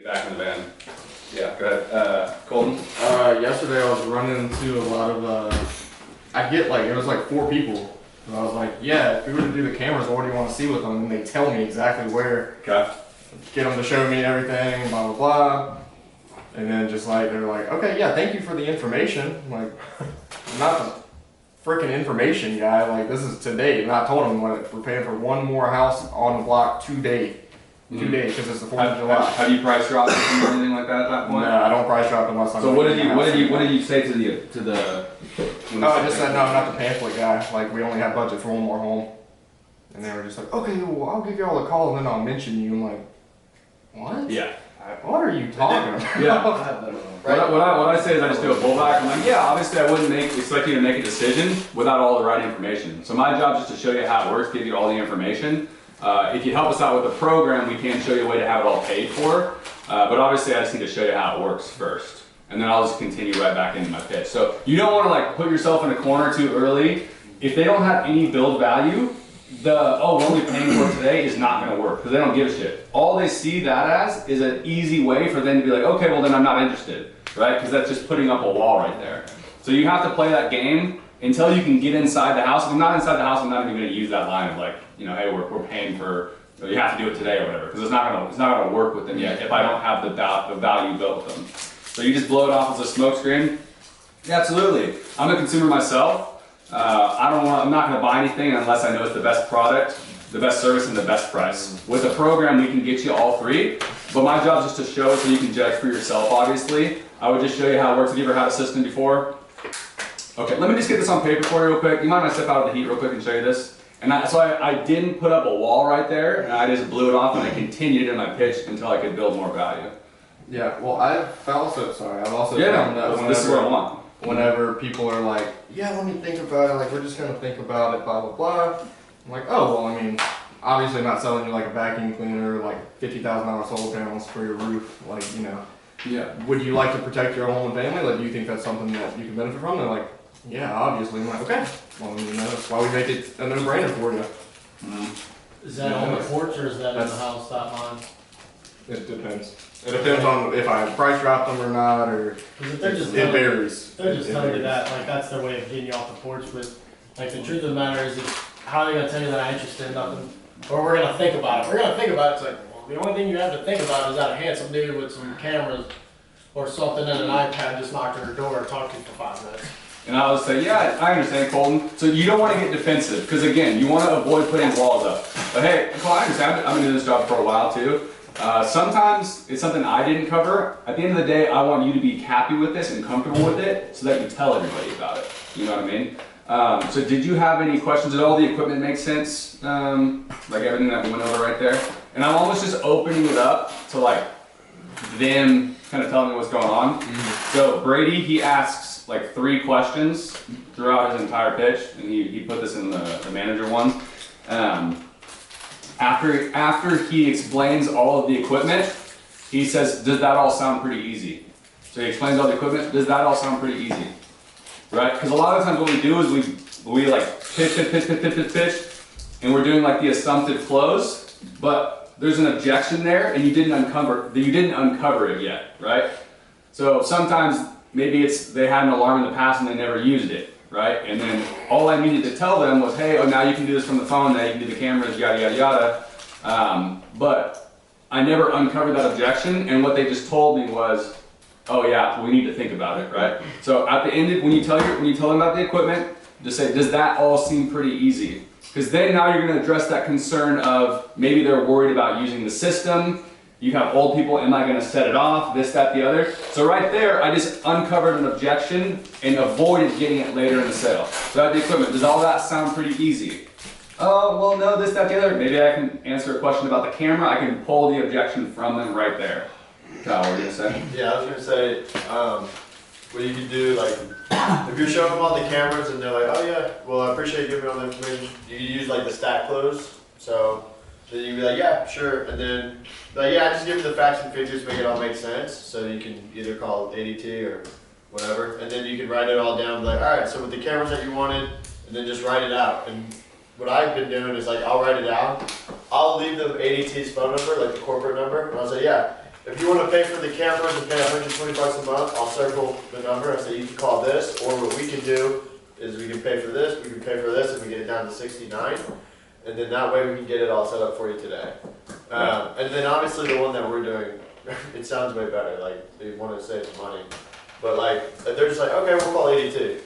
Back in the van. Yeah, go ahead. Colton? Yesterday I was running into a lot of, I get like, it was like 4 people. And I was like, yeah, if we were to do the cameras, what do you want to see with them? And they tell me exactly where. Okay. Get them to show me everything, blah, blah, blah. And then just like, they're like, okay, yeah, thank you for the information. I'm like, I'm not the freaking information guy. Like, this is today. And I told them we're paying for one more house on the block today. 2 days, because it's the 4th of July. Have you price dropped or anything like that at that point? No, I don't price drop unless I'm. So what did you say to the? No, I just said no, I'm not the pamphlet guy. Like, we only have budget for one more home, and they were just like, okay, well, I'll give you all a call and then I'll mention you. I'm like, what? Yeah. What are you talking about? Yeah. What I say is I just do a pullback. I'm like, yeah, obviously I wouldn't expect you to make a decision without all the right information. So my job is to show you how it works, give you all the information. If you help us out with the program, we can show you a way to have it all paid for. But obviously I just need to show you how it works first. And then I'll just continue right back into my pitch. So you don't want to like put yourself in a corner too early. If they don't have any build value, we're only paying for it today is not going to work because they don't give a shit. All they see that as is an easy way for them to be like, okay, well then I'm not interested, right? Because that's just putting up a wall right there. So you have to play that game until you can get inside the house. If I'm not inside the house, I'm not even going to use that line of like, you know, hey, we're paying for, you have to do it today or whatever, because it's not gonna work with them yet if I don't have the value built with them. So you just blow it off as a smoke screen. Yeah, absolutely. I'm a consumer myself. I'm not gonna buy anything unless I know it's the best product, the best service, and the best price. With the program, we can get you all 3. But my job is just to show it so you can judge for yourself. Obviously, I would just show you how it works. Have you ever had a system before? Okay, let me just get this on paper for you real quick. You mind if I step out of the heat real quick and show you this? And so I didn't put up a wall right there, and I just blew it off, and I continued in my pitch until I could build more value. Yeah, well, I've also found that this is what I want. Whenever people are like, yeah, let me think about it, like, we're just going to think about it, blah, blah, blah. I'm like, oh, well, I mean, obviously I'm not selling you like a vacuum cleaner, like $50,000 solar panels for your roof, like, you know. Yeah. Would you like to protect your home and family? Like, do you think that's something that you can benefit from? They're like, yeah, obviously. I'm like, okay. Well, you know, that's why we make it a no-brainer for you. Is that on the porch or is that in the house, that line? It depends. It depends on if I price drop them or not, or if they're just it varies. They're just telling you that, like, that's their way of getting you off the porch. But like, the truth of the matter is, how are they gonna tell you that I'm interested in nothing, or we're gonna think about it? We're gonna think about it. It's like, well, the only thing you have to think about is that a handsome dude with some cameras or something and an iPad just knocked on your door and talked to you for 5 minutes. And I would say, yeah, I understand, Colton. So you don't want to get defensive, because again, you want to avoid putting walls up. But hey, Cole, I understand. I've been doing this job for a while too. Sometimes it's something I didn't cover. At the end of the day, I want you to be happy with this and comfortable with it so that you tell everybody about it. You know what I mean? So did you have any questions? Did all the equipment make sense? Like everything that we went over right there? And I'm almost just opening it up to like them kind of telling me what's going on. So Brady, he asks like 3 questions throughout his entire pitch, and he put this in the manager one. After he explains all of the equipment, he says, does that all sound pretty easy? So he explains all the equipment, does that all sound pretty easy? Right? Because a lot of times what we do is we like pitch, and we're doing like the assumptive close, but there's an objection there, and you didn't uncover it yet, right? So sometimes maybe they had an alarm in the past and they never used it, right? And then all I needed to tell them was, hey, now you can do this from the phone, now you can do the cameras, yada, yada, yada. But I never uncovered that objection, and what they just told me was, oh yeah, we need to think about it, right? So at the end, when you tell them about the equipment, just say, does that all seem pretty easy? Because then now you're gonna address that concern of maybe they're worried about using the system. You have old people, am I gonna set it off, this, that, the other? So right there, I just uncovered an objection and avoided getting it later in the sale. So at the equipment, does all that sound pretty easy? Oh, well, no, this, that, the other. Maybe I can answer a question about the camera. I can pull the objection from them right there. Kyle, what were you gonna say? Yeah, I was gonna say, what you can do, like, if you're showing them all the cameras and they're like, oh yeah, well, I appreciate you giving me all the information, you can use like the stack close. So then you can be like, yeah, sure, and then like, yeah, just give me the facts and figures to make it all make sense. So you can either call it ADT or whatever, and then you can write it all down. Like, all right, so with the cameras that you wanted, and then just write it out. And what I've been doing is like, I'll write it out. I'll leave the ADT's phone number, like the corporate number, and I'll say, yeah, if you want to pay for the cameras and pay $120 a month, I'll circle the number. I say you can call this, or what we can do is we can pay for this, we can pay for this, and we get it down to 69, and then that way we can get it all set up for you today. And then obviously the one that we're doing, it sounds way better. Like they want to save some money, but like they're just like, okay, we'll call 82.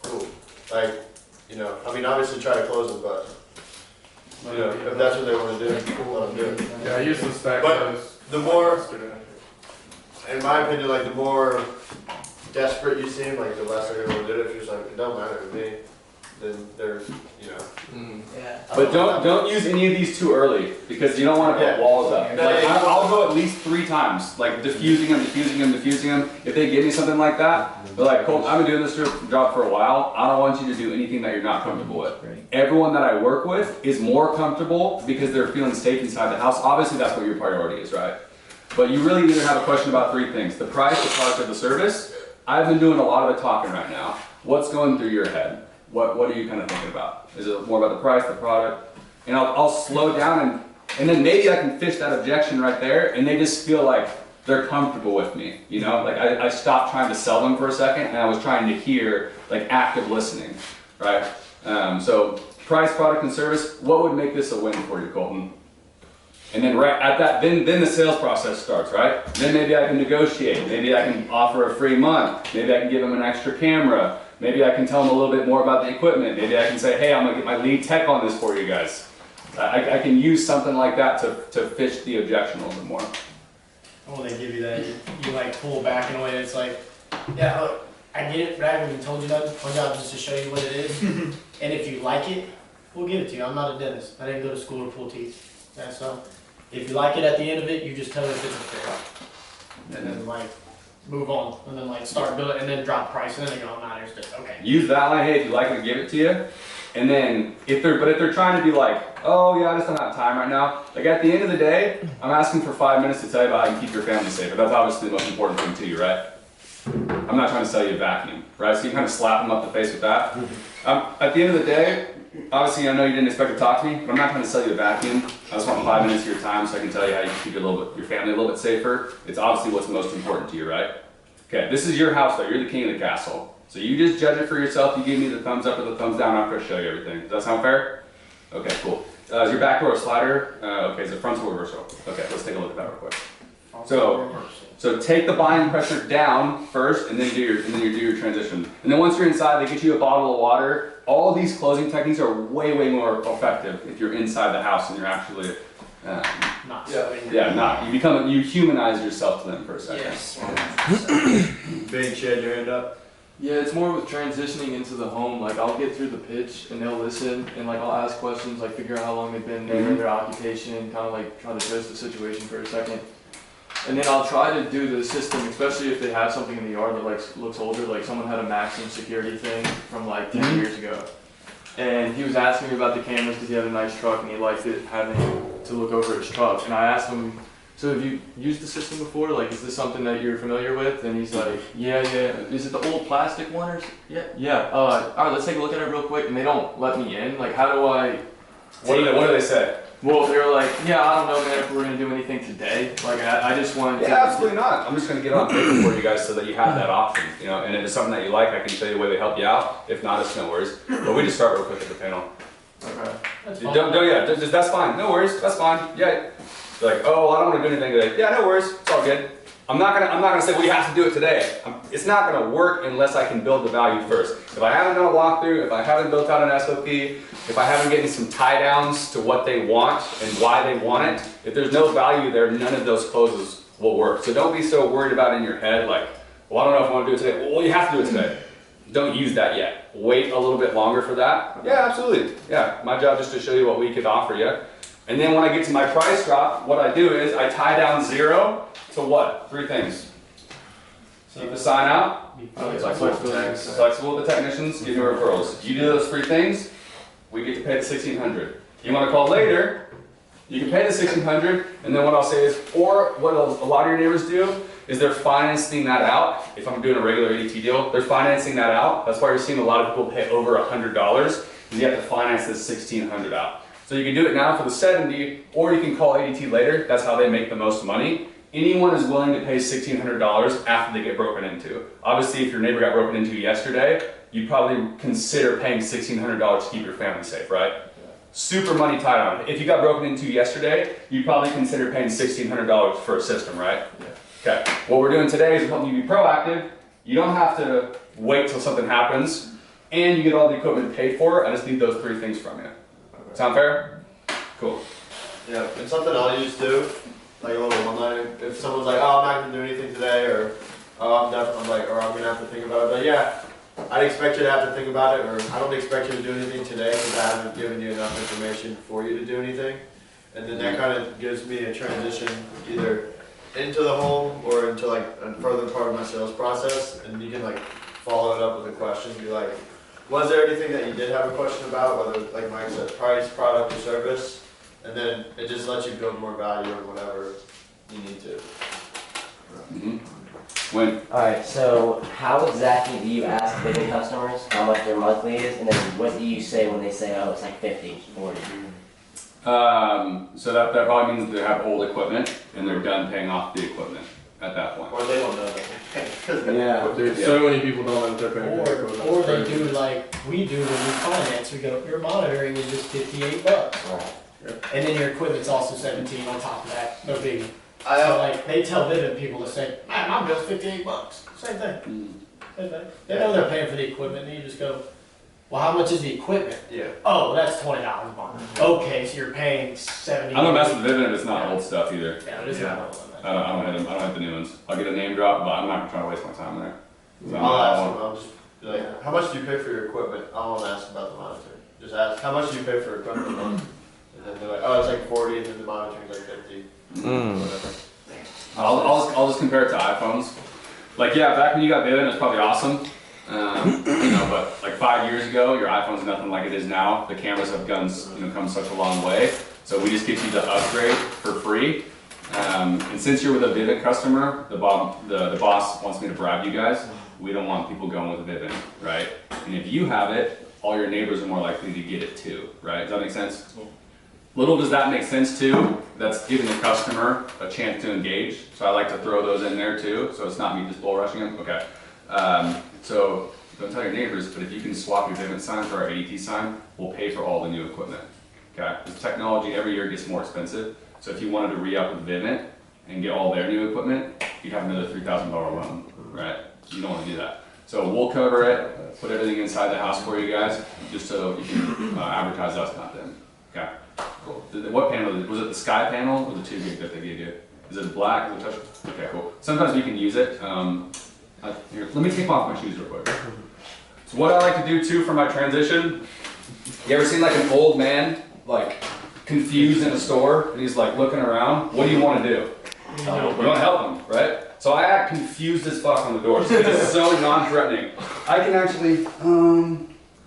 Cool. Like, you know, I mean, obviously try to close them, but you know, if that's what they want to do, let them do it. Yeah, I use the stack But close. the more, in my opinion, like the more desperate you seem, like the less they're going to do it. If you're just like, it don't matter to me, then they're, you know. Yeah. But don't use any of these too early because you don't want to put Yeah. walls up. Yeah, Like, yeah. I'll go at least 3 times, like diffusing them. If they give me something like that, they're like, Colt, I've been doing this job for a while. I don't want you to do anything that you're not comfortable with. Everyone that I work with is more comfortable because they're feeling safe inside the house. Obviously, that's what your priority is, right? But you really either have a question about 3 things: the price, the product, or the service. I've been doing a lot of the talking right now. What's going through your head? What are you kind of thinking about? Is it more about the price, the product? And I'll slow down and then maybe I can fish that objection right there and they just feel like they're comfortable with me, you know? Like I stopped trying to sell them for a second and I was trying to hear like active listening, right? So price, product, and service, what would make this a win for you, Colton? And then right at that, then the sales process starts, right? Then maybe I can negotiate. Maybe I can offer a free month. Maybe I can give them an extra camera. Maybe I can tell them a little bit more about the equipment. Maybe I can say, hey, I'm gonna get my lead tech on this for you guys. I can use something like that to fish the objection a little bit more. And when they give you that, you like pull back in a way that's like, yeah, look, I get it, but I haven't even told you nothing. My job is just to show you what it is. And if you like it, we'll give it to you. I'm not a dentist. I didn't go to school to pull teeth. Yeah, so if you like it at the end of it, you just tell me if it's a fit. And then like move on. And then like start building and then drop price. And then they go, nah, there's just okay. Use that line, hey, if you like it, give it to you. And then if they're trying to be like, oh yeah, I just don't have time right now. Like at the end of the day, I'm asking for 5 minutes to tell you about how you can keep your family safer. That's obviously the most important thing to you, right? I'm not trying to sell you a vacuum, right? So you kind of slap them up the face with that. At the end of the day, obviously I know you didn't expect to talk to me, but I'm not trying to sell you a vacuum. I just want 5 minutes of your time so I can tell you how you can keep your family a little bit safer. It's obviously what's most important to you, right? Okay, this is your house though. You're the king of the castle. So you just judge it for yourself. You give me the thumbs up or the thumbs down after I show you everything. Does that sound fair? Okay, cool. Is your back door a slider? Okay, is it frontal or reversal? Okay, let's take a look at that real quick. So take the buying pressure down first, and then do your transition. And then once you're inside, they get you a bottle of water. All of these closing techniques are way more effective if you're inside the house and you're actually you humanize yourself to them for a second. Yes. Big shed your hand up. Yeah, it's more with transitioning into the home. Like I'll get through the pitch and they'll listen and like I'll ask questions, like figure out how long they've been there, their occupation, kind of like try to judge the situation for a second. And then I'll try to do the system, especially if they have something in the yard that like looks older, like someone had a maximum security thing from like 10 years ago. And he was asking me about the cameras because he had a nice truck and he liked it having to look over his truck. And I asked him, so have you used the system before? Like, is this something that you're familiar with? And he's like, yeah. Is it the old plastic one or? Yeah. All right, let's take a look at it real quick. And they don't let me in. Like, how do I? What do they say? Well, they were like, yeah, I don't know, man, if we're gonna do anything today. Like, I just wanted to. Yeah, absolutely not. I'm just gonna get on paper for you guys so that you have that option, you know. And if it's something that you like, I can show you a way to help you out. If not, it's no worries. But we just start real quick at the panel. Okay. That's That's fine. No worries. That's fine. Yeah. They're like, oh, I don't want to do anything today. Yeah, no worries. It's all good. I'm not gonna say, well, you have to do it today. It's not gonna work unless I can build the value first. If I haven't done a walkthrough, if I haven't built out an SOP, if I haven't getting some tie downs to what they want and why they want it, if there's no value there, none of those closes will work. So don't be so worried about it in your head, like, well, I don't know if I want to do it today. Well, you have to do it today. Don't use that yet. Wait a little bit longer for that. Yeah, absolutely. Yeah, my job is to show you what we could offer you. And then when I get to my price drop, what I do is I tie down 0 to what? 3 things. Keep the sign out. Flexible with the technicians. Give me referrals. You do those 3 things, we get to pay the $1,600. You want to call later, you can pay the $1,600, and then what I'll say is, or what a lot of your neighbors do is they're financing that out. If I'm doing a regular ADT deal, they're financing that out. That's why you're seeing a lot of people pay over $100 because you have to finance this $1,600 out. So you can do it now for the $70, or you can call ADT later. That's how they make the most money. anyone is willing to pay $1,600 after they get broken into. Obviously, if your neighbor got broken into yesterday, you'd probably consider paying $1,600 to keep your family safe, right? Super money tied on it. If you got broken into yesterday, you'd probably consider paying $1,600 for a system, right? Okay. What we're doing today is helping you be proactive. You don't have to wait till something happens, and you get all the equipment paid for. I just need those 3 things from you. Sound fair? Cool. Yeah, and something I'll use too, like a little one-liner. If someone's like, "Oh, I'm not gonna do anything today," or "Oh, I'm like, or I'm gonna have to think about it," but yeah, I'd expect you to have to think about it, or I don't expect you to do anything today because I haven't given you enough information for you to do anything. And then that kind of gives me a transition either into the home or into like a further part of my sales process, and you can like follow it up with a question, be like, was there anything that you did have a question about, whether like Mike said, price, product, or service, and then it just lets you build more value or whatever you need to. When? Alright, so how exactly do you ask bigger customers how much their monthly is, and then what do you say when they say, oh, it's like 50, 40? So that probably means they have old equipment and they're done paying off the equipment at that point. Or they don't know that. Yeah, dude, so many people don't know that they're paying for it. Or they do like we do when we finance, we go, your monitoring is just $58. And then your equipment's also 17 on top of that, no biggie. So like, they tell Vivint people to say, man, my bill's $58. Same thing. Same thing. They know they're paying for the equipment, and you just go, well, how much is the equipment? Yeah. Oh, that's $20 a month. Okay, so you're paying 70. I don't mess with Vivint if it's not old stuff either. Yeah, it is not old. I don't hit the new ones. I'll get a name drop, but I'm not gonna try to waste my time there. So I'll ask them, I'll just be like, how much do you pay for your equipment? I won't ask about the monitoring. Just ask, how much do you pay for equipment a month? And then they're like, oh, it's like 40, and then the monitoring's like 50. Whatever. I'll just compare it to iPhones. Like, yeah, back when you got Vivint, it was probably awesome. But like 5 years ago, your iPhone's nothing like it is now. The cameras have come such a long way. So we just get you the upgrade for free. And since you're with a Vivint customer, the boss wants me to bribe you guys. We don't want people going with Vivint, right? And if you have it, all your neighbors are more likely to get it too, right? Does that make sense? Little does that make sense too. That's giving the customer a chance to engage. So I like to throw those in there too. So it's not me just bull rushing them. Okay. So don't tell your neighbors, but if you can swap your Vivint sign for our ADT sign, we'll pay for all the new equipment. Okay. This technology every year gets more expensive. So if you wanted to re-up with Vivint and get all their new equipment, you'd have another $3,000 loan, right? You don't want to do that. So we'll cover it, put everything inside the house for you guys, just so you can advertise us, not them. Okay. Cool. What panel? Was it the Sky panel or the 2 gig that they gave you? Is it black? Is it touch? Okay, cool. Sometimes you can use it. Here, let me take off my shoes real quick. So what I like to do too for my transition, you ever seen like an old man like confused in a store and he's like looking around? What do you want to do? You want to help him, right? So I act confused as fuck on the door. So it's so non-threatening. I can actually,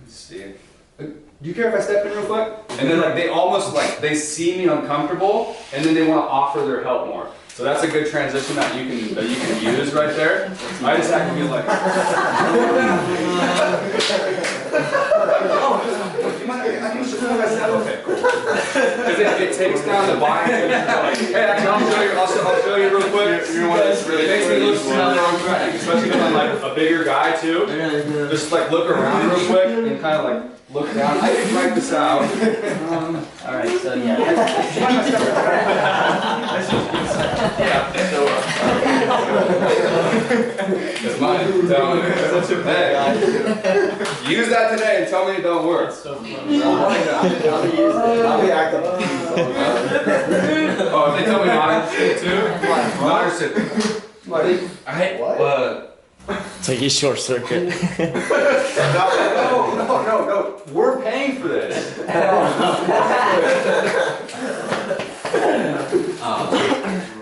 let's see. Do you care if I step in real quick? And then like they almost like they see me uncomfortable, and then they want to offer their help more. So that's a good transition that you can use right there. I just act to be like, oh, you mind? I can just put myself. Okay, cool. Because it takes down the body. Like, hey, actually, I'll show you real quick. You're one that's really makes me look threatening, especially when I'm like a bigger guy too. Just like look around real quick and kind of like. Look down. I can write this out. Alright, so yeah. It's mine. Hey, use that today and tell me it don't work. So funny. I'll be active. Oh, if they tell me not interested too? Not interested. What? It's like a short circuit. No. We're paying for this. I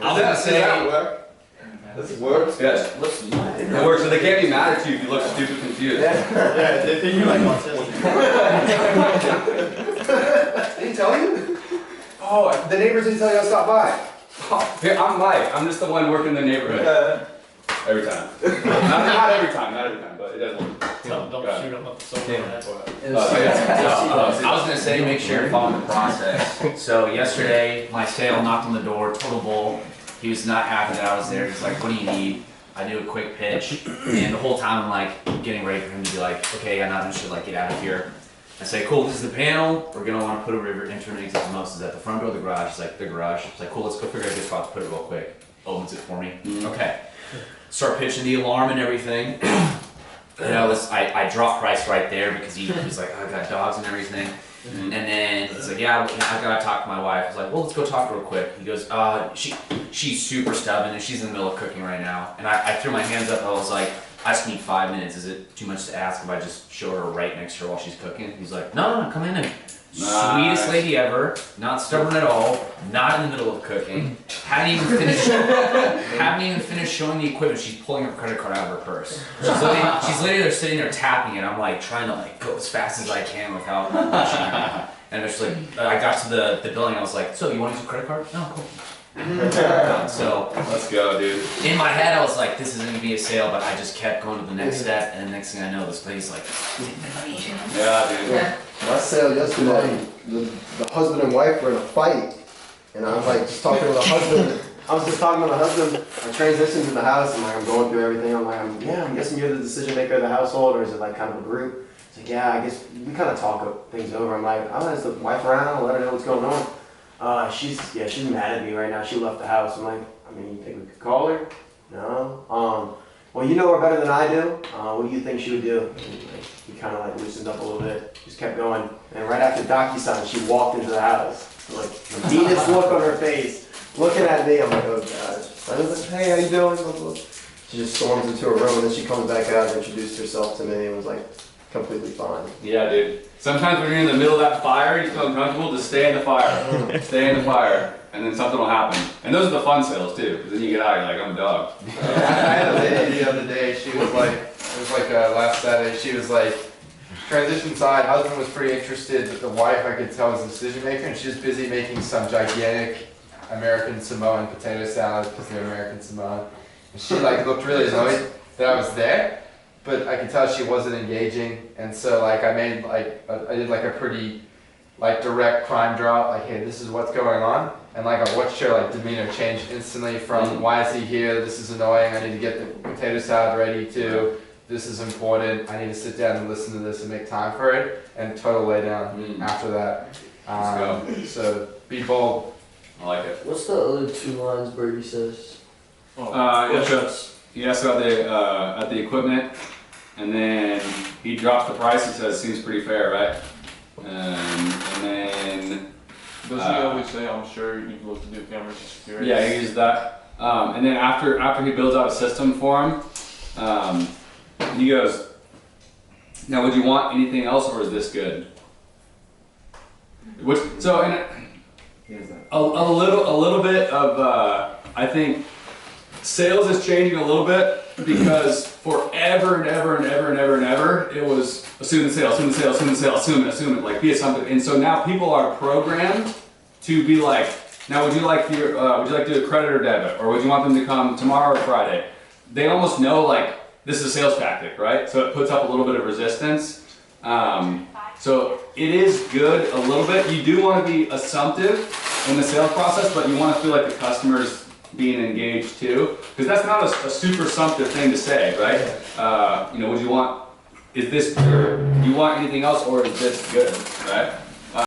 was gonna say, This works? Yes. It works, so they can't be mad at you if you look stupid confused. Yeah, they think you're like autistic. They didn't tell you? Oh, the neighbors didn't tell you I stopped by. Oh, here, I'm Mike. I'm just the one working in the neighborhood. Every time. not every time, but it does work. Tell them don't shoot them up the solar. That's what. I was gonna say, make sure you're following the process. So yesterday, my sale knocked on the door, total bull. He was not happy that I was there. He's like, what do you need? I do a quick pitch, and the whole time I'm like getting ready for him to be like, okay, I know should like get out of here. I say, cool, this is the panel. We're gonna want to put a river into an exit most is at the front door of the garage. It's like the garage. It's like, cool, let's go figure out a good spot to put it real quick. Opens it for me. Okay. Start pitching the alarm and everything. You know, I drop price right there because he was like, oh, I got dogs and everything. And then he's like, yeah, I gotta talk to my wife. I was like, well, let's go talk real quick. He goes, she's super stubborn and she's in the middle of cooking right now. And I threw my hands up. I was like, I just need 5 minutes. Is it too much to ask if I just show her right next to her while she's cooking? He's like, no, come in and sweetest lady ever, not stubborn at all, not in the middle of cooking. Hadn't even finished showing the equipment. She's pulling her credit card out of her purse. She's literally there sitting there tapping it. I'm like trying to like go as fast as I can without rushing. And it's like I got to the building. I was like, so you want to use a credit card? No, cool. So Let's go, dude. in my head, I was like, this isn't gonna be a sale, but I just kept going to the next step, and the next thing I know, this lady's like, Yeah, dude. My sale yesterday, the husband and wife were in a fight, and I was like just talking to the husband. I was just talking to the husband. I transitioned in the house, and like I'm going through everything. I'm like, I'm guessing you're the decision maker of the household, or is it like kind of a group? It's like, yeah, I guess we kind of talk things over. I'm like, I'll ask the wife around, let her know what's going on. She's mad at me right now. She left the house. I'm like, I mean, you think we could call her? No. Well, you know her better than I do. What do you think she would do? And, like, he kind of like loosened up a little bit. Just kept going. And right after DocuSign, she walked into the house. Like the meanest look on her face, looking at me. I'm like, oh gosh. I was like, hey, how you doing? She just storms into her room and then she comes back out and introduced herself to me and was like completely fine. Yeah, dude. Sometimes when you're in the middle of that fire, you feel uncomfortable, just stay in the fire. Stay in the fire, and then something will happen. And those are the fun sales too, because then you get out, you're like, I'm a dog. I had a lady the other day, she was like, it was like last Saturday, she was like, transition side, husband was pretty interested, but the wife I could tell was the decision maker, and she was busy making some gigantic American Samoan potato salad, because they're American Samoan. And she like looked really annoyed that I was there, but I could tell she wasn't engaging, and so like I did like a pretty like direct crime draw, like, hey, this is what's going on. And like I watched her like demeanor change instantly from why is he here, this is annoying, I need to get the potato salad ready, to this is important, I need to sit down and listen to this and make time for it, and total lay down after that. So be bold. I like it. What's the other 2 lines Brady says? He asks about at the equipment, and then he drops the price. He says, "Seems pretty fair, right?" And then Does he always say, I'm sure you've looked to do cameras for security? yeah, he uses that. And then after he builds out a system for him, he goes, "Now, would you want anything else, or is this good?" Which a little bit of I think sales is changing a little bit, because forever and ever it was assume the sale, like be assumptive. And so now people are programmed to be like, now would you like to do a credit or debit, or would you want them to come tomorrow or Friday? They almost know like this is a sales tactic, right? So it puts up a little bit of resistance. So it is good a little bit. You do want to be assumptive in the sales process, but you want to feel like the customer's being engaged too, because that's not a super assumptive thing to say, right? Would you want, is this, do you want anything else, or is this good, right?